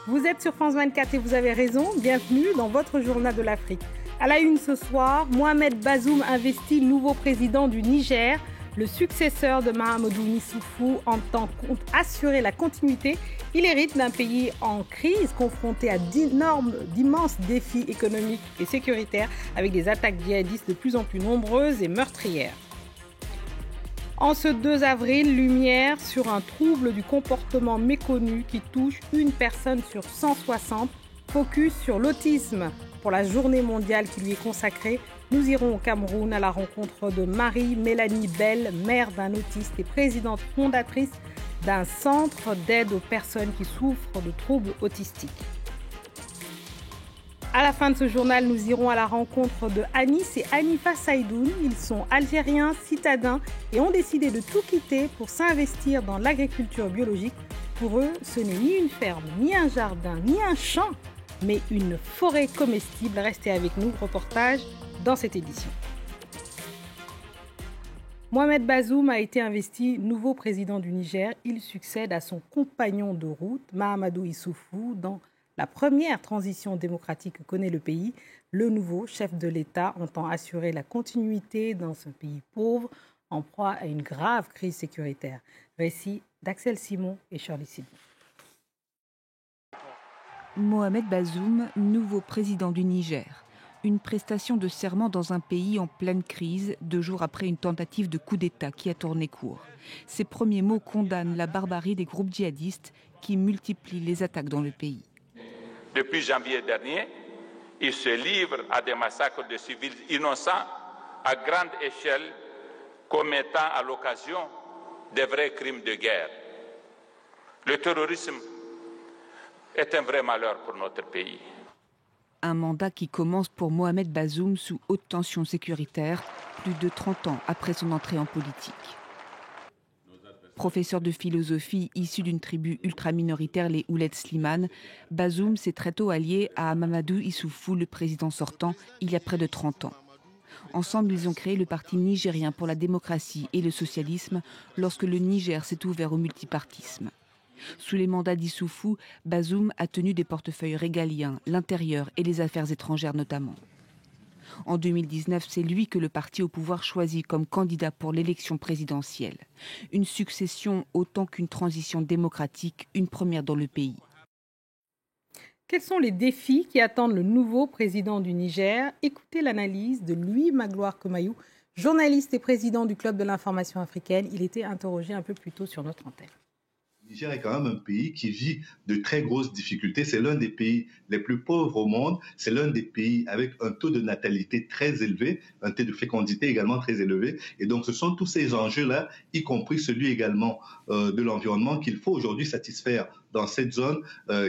Vous êtes sur France 24 et vous avez raison. Bienvenue dans votre journal de l'Afrique. À la une ce soir, Mohamed Bazoum investit nouveau président du Niger. Le successeur de Mahamadou Issoufou entend assurer la continuité. Il hérite d'un pays en crise, confronté à d'immenses défis économiques et sécuritaires, avec des attaques djihadistes de plus en plus nombreuses et meurtrières. En ce 2 avril, lumière sur un trouble du comportement méconnu qui touche une personne sur 160. Focus sur l'autisme pour la journée mondiale qui lui est consacrée. Nous irons au Cameroun à la rencontre de Marie-Mélanie Bell, mère d'un autiste et présidente fondatrice d'un centre d'aide aux personnes qui souffrent de troubles autistiques. À la fin de ce journal, nous irons à la rencontre de Anis et Hanifa Saïdoun. Ils sont algériens, citadins et ont décidé de tout quitter pour s'investir dans l'agriculture biologique. Pour eux, ce n'est ni une ferme, ni un jardin, ni un champ, mais une forêt comestible. Restez avec nous, reportage dans cette édition. Mohamed Bazoum a été investi nouveau président du Niger. Il succède à son compagnon de route, Mahamadou Issoufou, dans la première transition démocratique que connaît le pays. Le nouveau chef de l'État entend assurer la continuité dans ce pays pauvre, en proie à une grave crise sécuritaire. Récit d'Axel Simon et Shirley Sidney. Mohamed Bazoum, nouveau président du Niger. Une prestation de serment dans un pays en pleine crise, 2 jours après une tentative de coup d'État qui a tourné court. Ses premiers mots condamnent la barbarie des groupes djihadistes qui multiplient les attaques dans le pays. Depuis janvier dernier, ils se livrent à des massacres de civils innocents à grande échelle, commettant à l'occasion des vrais crimes de guerre. Le terrorisme est un vrai malheur pour notre pays. Un mandat qui commence pour Mohamed Bazoum sous haute tension sécuritaire, plus de 30 ans après son entrée en politique. Professeur de philosophie issu d'une tribu ultra-minoritaire, les Ouled Slimane, Bazoum s'est très tôt allié à Mahamadou Issoufou, le président sortant, il y a près de 30 ans. Ensemble, ils ont créé le Parti nigérien pour la démocratie et le socialisme lorsque le Niger s'est ouvert au multipartisme. Sous les mandats d'Issoufou, Bazoum a tenu des portefeuilles régaliens, l'intérieur et les affaires étrangères notamment. En 2019, c'est lui que le parti au pouvoir choisit comme candidat pour l'élection présidentielle. Une succession autant qu'une transition démocratique, une première dans le pays. Quels sont les défis qui attendent le nouveau président du Niger? Écoutez l'analyse de Louis Magloire Komayou, journaliste et président du Club de l'information africaine. Il était interrogé un peu plus tôt sur notre antenne. Le Niger est quand même un pays qui vit de très grosses difficultés. C'est l'un des pays les plus pauvres au monde. C'est l'un des pays avec un taux de natalité très élevé, un taux de fécondité également très élevé. Et donc, ce sont tous ces enjeux-là, y compris celui également de l'environnement, qu'il faut aujourd'hui satisfaire dans cette zone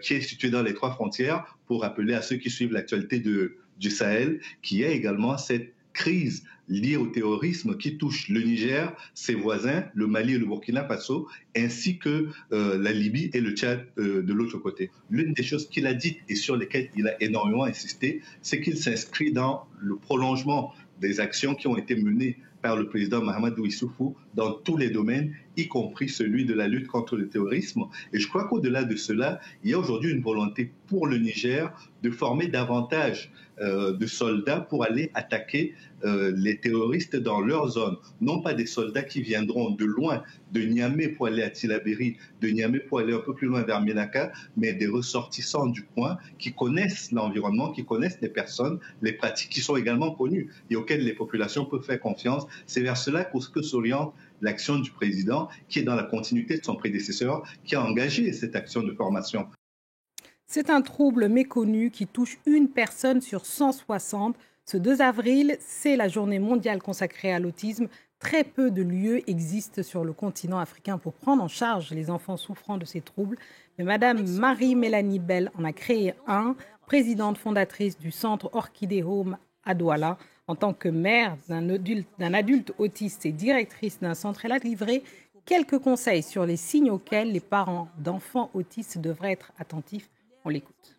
qui est située dans les 3 frontières, pour rappeler à ceux qui suivent l'actualité du Sahel, qui est également cette crise liée au terrorisme qui touche le Niger, ses voisins, le Mali et le Burkina Faso, ainsi que la Libye et le Tchad de l'autre côté. L'une des choses qu'il a dites et sur lesquelles il a énormément insisté, c'est qu'il s'inscrit dans le prolongement des actions qui ont été menées par le président Mahamadou Issoufou dans tous les domaines, y compris celui de la lutte contre le terrorisme. Et je crois qu'au-delà de cela, il y a aujourd'hui une volonté pour le Niger de former davantage de soldats pour aller attaquer les terroristes dans leur zone. Non pas des soldats qui viendront de loin, de Niamey pour aller à Tillabéri, de Niamey pour aller un peu plus loin vers Ménaka, mais des ressortissants du coin qui connaissent l'environnement, qui connaissent les personnes, les pratiques qui sont également connues et auxquelles les populations peuvent faire confiance. C'est vers cela que s'oriente l'action du président, qui est dans la continuité de son prédécesseur, qui a engagé cette action de formation. C'est un trouble méconnu qui touche une personne sur 160. Ce 2 avril, c'est la journée mondiale consacrée à l'autisme. Très peu de lieux existent sur le continent africain pour prendre en charge les enfants souffrant de ces troubles. Mais Madame Marie-Mélanie Bell en a créé un, présidente fondatrice du centre Orchidée Home à Douala. En tant que mère d'un adulte autiste et directrice d'un centre, elle a livré quelques conseils sur les signes auxquels les parents d'enfants autistes devraient être attentifs. On l'écoute.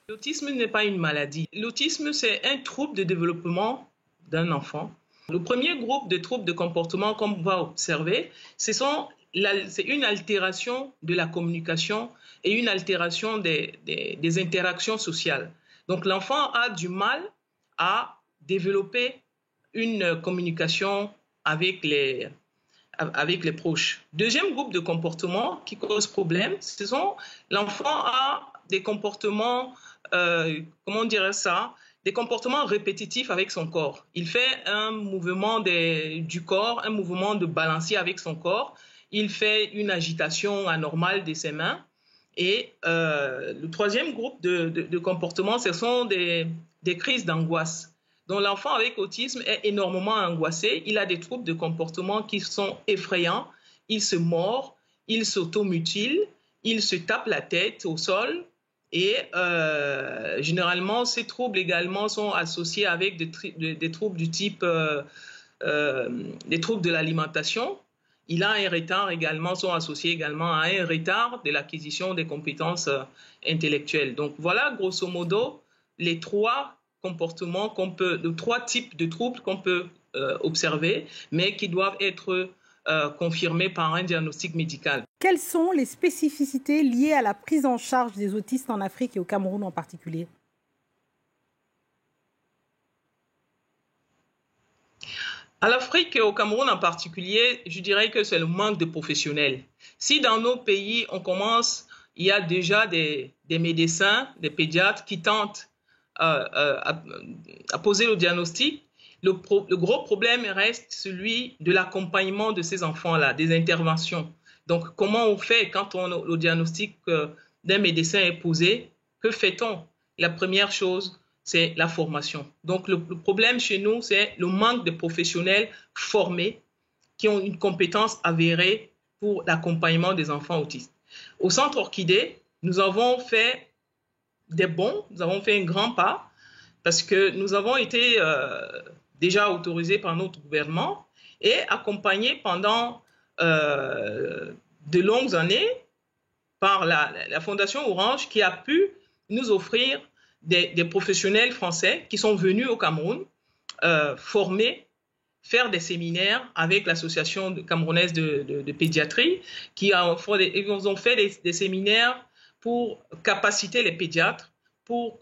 L'autisme n'est pas une maladie. L'autisme, c'est un trouble de développement d'un enfant. Le premier groupe de troubles de comportement qu'on va observer, ce sont c'est une altération de la communication et une altération des interactions sociales. Donc l'enfant a du mal à développer une communication avec les proches. Deuxième groupe de comportements qui cause problème, ce sont l'enfant a des comportements, comment on dirait ça, des comportements répétitifs avec son corps. Il fait un mouvement du corps, un mouvement de balancier avec son corps. Il fait une agitation anormale de ses mains. Et le troisième groupe de comportements, ce sont des crises d'angoisse. Donc l'enfant avec autisme est énormément angoissé. Il a des troubles de comportement qui sont effrayants. Il se mord, il s'automutile, il se tape la tête au sol. Et généralement, ces troubles également sont associés avec des troubles du type des troubles de l'alimentation. Il a un retard également, sont associés également à un retard de l'acquisition des compétences intellectuelles. Donc voilà, grosso modo, les trois types de troubles qu'on peut observer, mais qui doivent être confirmés par un diagnostic médical. Quelles sont les spécificités liées à la prise en charge des autistes en Afrique et au Cameroun en particulier? À l'Afrique et au Cameroun en particulier, je dirais que c'est le manque de professionnels. Si dans nos pays, il y a déjà des médecins, des pédiatres qui tentent à poser le diagnostic, le gros problème reste celui de l'accompagnement de ces enfants-là, des interventions. Donc, comment on fait quand le diagnostic d'un médecin est posé? Que fait-on? La première chose, c'est la formation. Donc, le problème chez nous, c'est le manque de professionnels formés qui ont une compétence avérée pour l'accompagnement des enfants autistes. Au Centre Orchidée, nous avons fait nous avons fait un grand pas parce que nous avons été déjà autorisés par notre gouvernement et accompagnés pendant de longues années par la Fondation Orange qui a pu nous offrir des professionnels français qui sont venus au Cameroun former, faire des séminaires avec l'association camerounaise de pédiatrie ils ont fait des séminaires pour capaciter les pédiatres, pour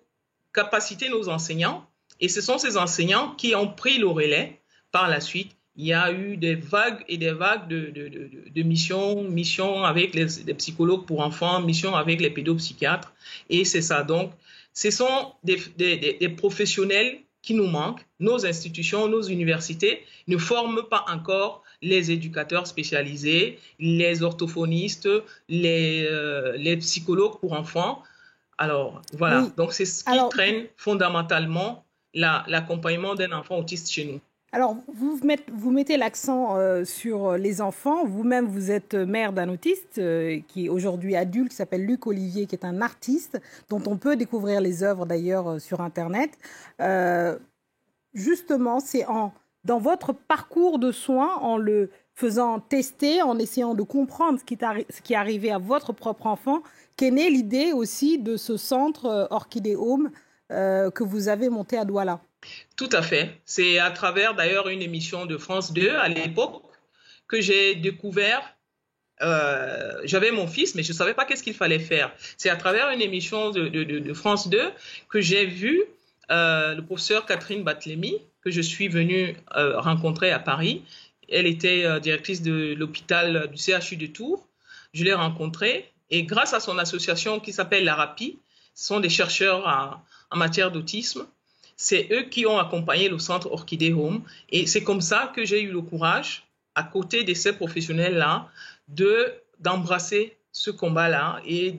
capaciter nos enseignants. Et ce sont ces enseignants qui ont pris le relais par la suite. Il y a eu des vagues et des vagues de missions avec les psychologues pour enfants, missions avec les pédopsychiatres. Et c'est ça. Donc, ce sont des professionnels qui nous manquent. Nos institutions, nos universités ne forment pas encore les éducateurs spécialisés, les orthophonistes, les psychologues pour enfants. Alors, voilà. Oui. Donc, c'est ce qui traîne fondamentalement l'accompagnement d'un enfant autiste chez nous. Alors, vous mettez l'accent sur les enfants. Vous-même, vous êtes mère d'un autiste qui est aujourd'hui adulte, qui s'appelle Luc Olivier, qui est un artiste dont on peut découvrir les œuvres d'ailleurs sur Internet. Justement, c'est dans votre parcours de soins, en le faisant tester, en essayant de comprendre ce qui est arrivé à votre propre enfant, qu'est née l'idée aussi de ce centre Orchidée Home que vous avez monté à Douala. Tout à fait. C'est à travers d'ailleurs une émission de France 2 à l'époque que j'ai découvert, j'avais mon fils mais je ne savais pas qu'est-ce qu'il fallait faire. C'est à travers une émission de France 2 que j'ai vu le professeur Catherine Batlémy, que je suis venue rencontrer à Paris. Elle était directrice de l'hôpital du CHU de Tours. Je l'ai rencontrée et grâce à son association qui s'appelle l'ARAPI, ce sont des chercheurs en matière d'autisme. C'est eux qui ont accompagné le centre Orchidée Home. Et c'est comme ça que j'ai eu le courage, à côté de ces professionnels-là, d'embrasser ce combat-là et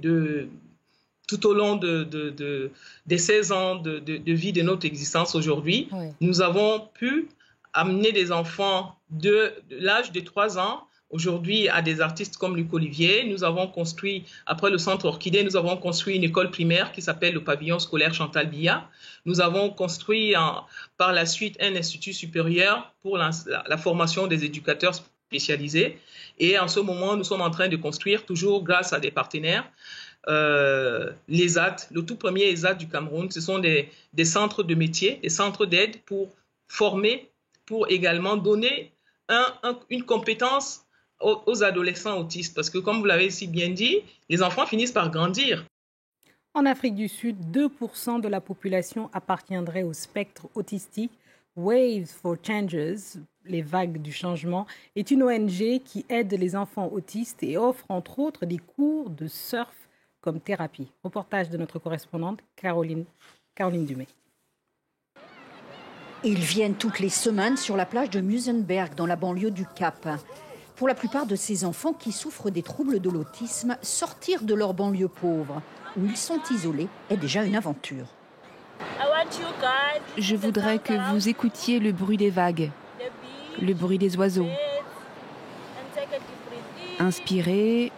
tout au long des 16 ans de vie de notre existence aujourd'hui, oui. Nous avons pu amener des enfants de l'âge de 3 ans aujourd'hui à des artistes comme Luc Olivier. Nous avons construit, après le centre Orchidée, nous avons construit une école primaire qui s'appelle le pavillon scolaire Chantal Biya. Nous avons construit par la suite un institut supérieur pour la formation des éducateurs spécialisés. Et en ce moment, nous sommes en train de construire, toujours grâce à des partenaires, l'ESAT, le tout premier ESAT du Cameroun. Ce sont des centres de métiers, des centres d'aide pour former, pour également donner une compétence aux adolescents autistes. Parce que, comme vous l'avez si bien dit, les enfants finissent par grandir. En Afrique du Sud, 2% de la population appartiendrait au spectre autistique. Waves for Changes, les vagues du changement, est une ONG qui aide les enfants autistes et offre entre autres des cours de surf comme thérapie. Reportage de notre correspondante Caroline Dumais. Ils viennent toutes les semaines sur la plage de Muizenberg dans la banlieue du Cap. Pour la plupart de ces enfants qui souffrent des troubles de l'autisme, sortir de leur banlieue pauvre, où ils sont isolés, est déjà une aventure. Je voudrais que vous écoutiez le bruit des vagues, le bruit des oiseaux. Inspirez,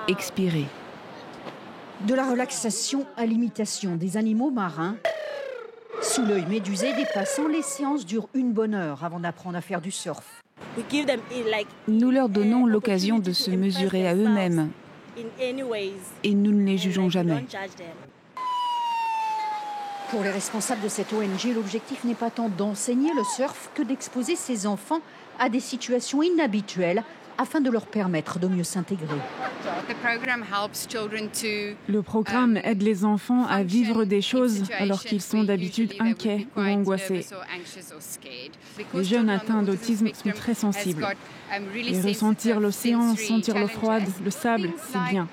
expirez. De la relaxation à l'imitation des animaux marins. Sous l'œil médusé des passants, les séances durent une bonne heure avant d'apprendre à faire du surf. Nous leur donnons l'occasion de se mesurer à eux-mêmes et nous ne les jugeons jamais. Pour les responsables de cette ONG, l'objectif n'est pas tant d'enseigner le surf que d'exposer ces enfants à des situations inhabituelles afin de leur permettre de mieux s'intégrer. Le programme aide les enfants à vivre des choses alors qu'ils sont d'habitude inquiets ou angoissés. Les jeunes atteints d'autisme sont très sensibles. Et ressentir l'océan, sentir l'eau froide, le sable, c'est bien.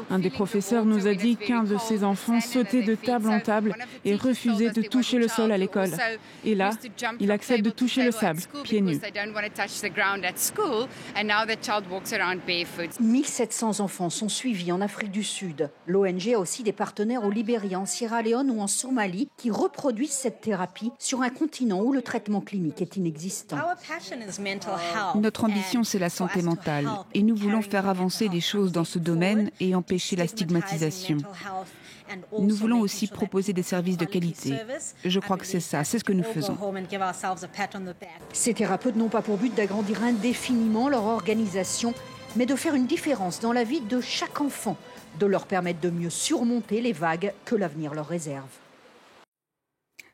Un des professeurs nous a dit qu'un de ses enfants sautait de table en table et refusait de toucher le sol à l'école. Et là, il accepte de toucher le sable, pieds nus. 1700 enfants sont suivis en Afrique du Sud. L'ONG a aussi des partenaires au Libéria, en Sierra Leone ou en Somalie qui reproduisent cette thérapie sur un continent où le traitement clinique est inexistant. Notre ambition, c'est la santé mentale et nous voulons faire avancer les choses dans ce domaine et empêcher la stigmatisation. Nous voulons aussi proposer des services de qualité. Je crois que c'est ce que nous faisons. Ces thérapeutes n'ont pas pour but d'agrandir indéfiniment leur organisation, mais de faire une différence dans la vie de chaque enfant, de leur permettre de mieux surmonter les vagues que l'avenir leur réserve.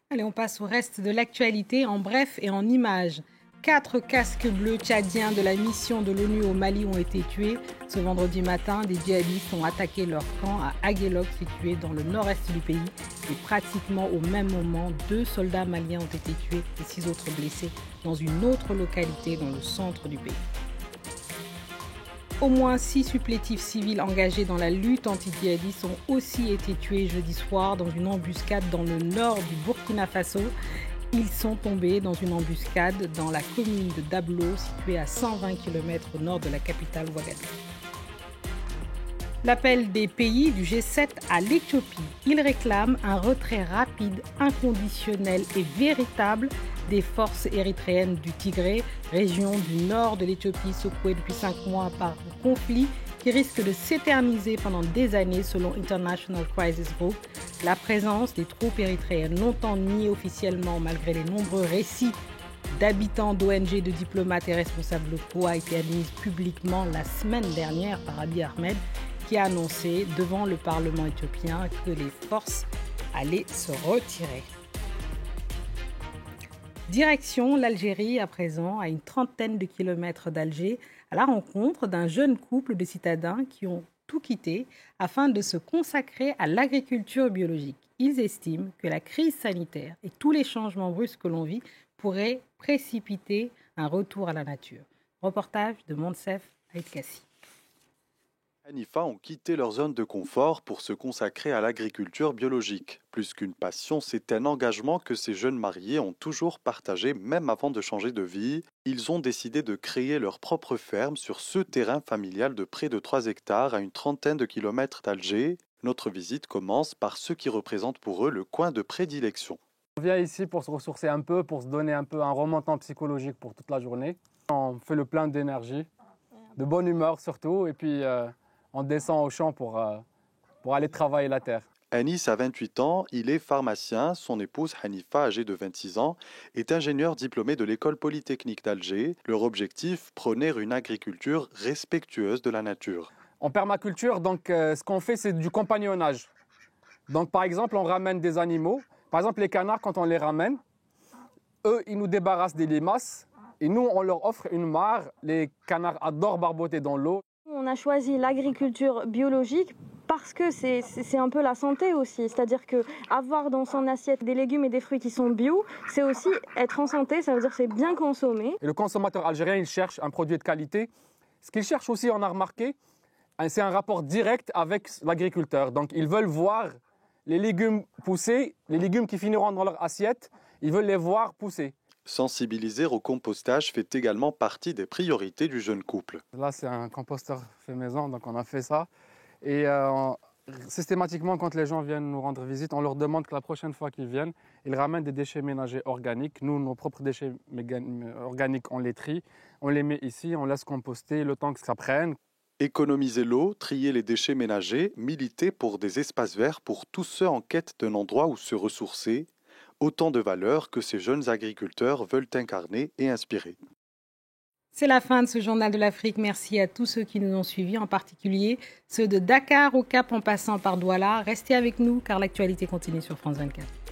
Allez, on passe au reste de l'actualité en bref et en images. 4 casques bleus tchadiens de la mission de l'ONU au Mali ont été tués. Ce vendredi matin, des djihadistes ont attaqué leur camp à Aguelok, situé dans le nord-est du pays. Et pratiquement au même moment, 2 soldats maliens ont été tués et 6 autres blessés dans une autre localité dans le centre du pays. Au moins 6 supplétifs civils engagés dans la lutte anti-djihadiste ont aussi été tués jeudi soir dans une embuscade dans le nord du Burkina Faso. Ils sont tombés dans une embuscade dans la commune de Dablo, située à 120 km au nord de la capitale Ouagadougou. L'appel des pays du G7 à l'Éthiopie. Ils réclament un retrait rapide, inconditionnel et véritable des forces érythréennes du Tigré, région du nord de l'Éthiopie secouée depuis 5 mois par un conflit qui risque de s'éterniser pendant des années selon International Crisis Group. La présence des troupes érythréennes, longtemps niée officiellement malgré les nombreux récits d'habitants, d'ONG, de diplomates et responsables locaux, a été admise publiquement la semaine dernière par Abiy Ahmed, qui a annoncé devant le Parlement éthiopien que les forces allaient se retirer. Direction l'Algérie à présent, à une trentaine de kilomètres d'Alger, à la rencontre d'un jeune couple de citadins qui ont tout quitté afin de se consacrer à l'agriculture biologique. Ils estiment que la crise sanitaire et tous les changements brusques que l'on vit pourraient précipiter un retour à la nature. Reportage de Monsef Aïtkassi. Hanifa ont quitté leur zone de confort pour se consacrer à l'agriculture biologique. Plus qu'une passion, c'est un engagement que ces jeunes mariés ont toujours partagé, même avant de changer de vie. Ils ont décidé de créer leur propre ferme sur ce terrain familial de près de 3 hectares à une trentaine de kilomètres d'Alger. Notre visite commence par ce qui représente pour eux le coin de prédilection. On vient ici pour se ressourcer un peu, pour se donner un peu un remontant psychologique pour toute la journée. On fait le plein d'énergie, de bonne humeur surtout, et puis on descend au champ pour aller travailler la terre. Anis a 28 ans, il est pharmacien. Son épouse Hanifa, âgée de 26 ans, est ingénieure diplômée de l'école polytechnique d'Alger. Leur objectif, prôner une agriculture respectueuse de la nature. En permaculture, donc, ce qu'on fait, c'est du compagnonnage. Donc, par exemple, on ramène des animaux. Par exemple, les canards, quand on les ramène, eux, ils nous débarrassent des limaces Et nous, on leur offre une mare. Les canards adorent barboter dans l'eau. On a choisi l'agriculture biologique parce que c'est un peu la santé aussi. C'est-à-dire qu'avoir dans son assiette des légumes et des fruits qui sont bio, c'est aussi être en santé, ça veut dire que c'est bien consommé. Et le consommateur algérien, il cherche un produit de qualité. Ce qu'il cherche aussi, on a remarqué, c'est un rapport direct avec l'agriculteur. Donc, ils veulent voir les légumes pousser, les légumes qui finiront dans leur assiette, ils veulent les voir pousser. Sensibiliser au compostage fait également partie des priorités du jeune couple. Là, c'est un composteur fait maison, donc on a fait ça. Et systématiquement, quand les gens viennent nous rendre visite, on leur demande que la prochaine fois qu'ils viennent, ils ramènent des déchets ménagers organiques. Nous, nos propres déchets organiques, on les trie, on les met ici, on laisse composter le temps que ça prenne. Économiser l'eau, trier les déchets ménagers, militer pour des espaces verts pour tous ceux en quête d'un endroit où se ressourcer, autant de valeurs que ces jeunes agriculteurs veulent incarner et inspirer. C'est la fin de ce journal de l'Afrique. Merci à tous ceux qui nous ont suivis, en particulier ceux de Dakar au Cap en passant par Douala. Restez avec nous car l'actualité continue sur France 24.